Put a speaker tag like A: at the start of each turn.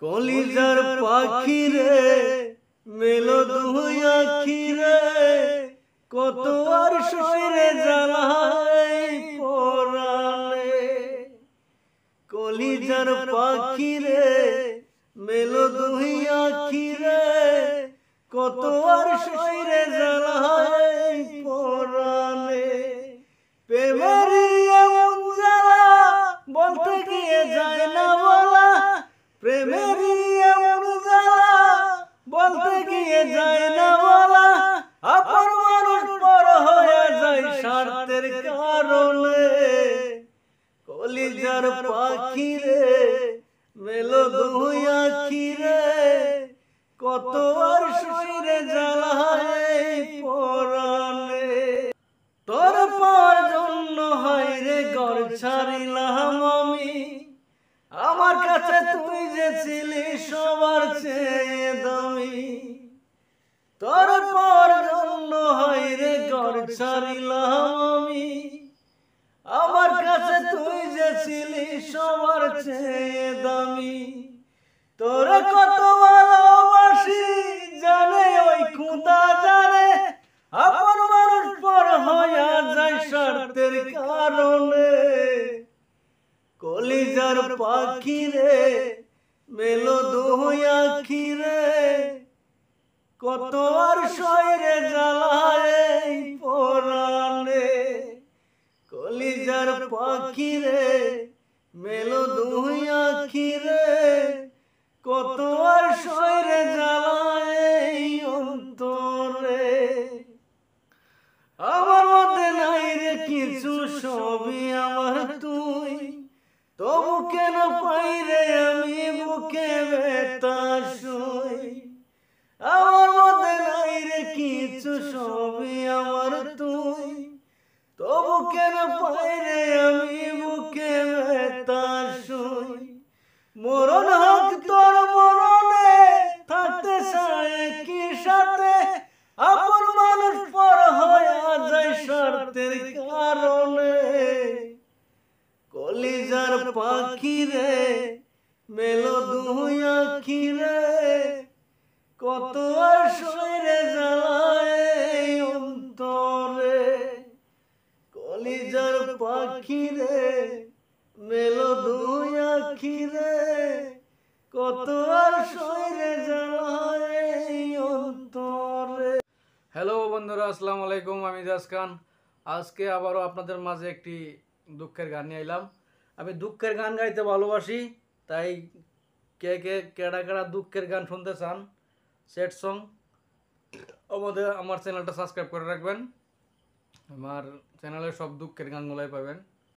A: কলিজার পাখি রে মেলো দুই আখি রে কত আর শরীরে জ্বালাই পরাণে। কলিজার পাখি রে মেলো দুই আখি রে কত আর শরীরে জ্বালাই পরাণে। প্রেমের এমন জ্বালা বলতে গিয়ে যায় না বলা, প্রেমের এমন জ্বালা বলতে গিয়ে যায় না বলা। আপন মানুষ পর হয়ে যায় স্বার্থের কারণে। কলিজার পাখি রে মেলো দুই আখি রে কত আর শরীরে জ্বালায় পরাণে। তোর পাওয়ার জন্য হায় রে ঘর ছাড়িলাম আমি, আমার কাছে তুই যে ছিলি সবার চেয়ে দামি। তোর পাওয়ার জন্য হায় রে ঘর ছাড়িলাম আমি, আমার কাছে তুই যে ছিলি সবার চেয়ে দামি। তোর কত ভালোবাসি জানে ওই খোদা জানে, আপন মানুষ পর হইয়া যায় স্বার্থের কারণে। কলিজার পাখি রে মেলো দুই আখি রে কত আর শরীরে জ্বালায় পরাণে। কলিজার পাখি রে মেলো দুই আখি রে কত আর শরীরে জ্বালায় অন্তরে। আমার মধ্যে নাই রে কিছু সবই আমার তুই, তবু কেন পাই রে আমি বুকে ব্যথা শুই। আমার মধ্যে নাই রে কিছু সবই আমার তুই, তবু কেন পাই রে আমি বুকে ব্যথা শুই। মরণ হোক তোর মরণে থাকতে চায় কি সাথে, আপন মানুষ পর হয়ে যায় স্বার্থের কারণে। কলিজার পাখি রে মেলো দুই আখি রে কত আর শরীরে জ্বালায় অন্তরে। কলিজার পাখি রে মেলো দুই আখি রে কত আর শরীরে জ্বালায় অন্তরে।
B: হ্যালো বন্ধুরা, আসসালামু আলাইকুম। আমি জাজ খান। আজকে আবারও আপনাদের মাঝে একটি দুঃখের গান নিয়ে এলাম। আমি দুঃখের গান গাইতে ভালোবাসি, তাই কে কে কেডা কেডা দুঃখের গান শুনতে চান, সেট সং, আমার চ্যানেলটা সাবস্ক্রাইব করে রাখবেন। আমার চ্যানেলে সব দুঃখের গানগুলোই পাবেন।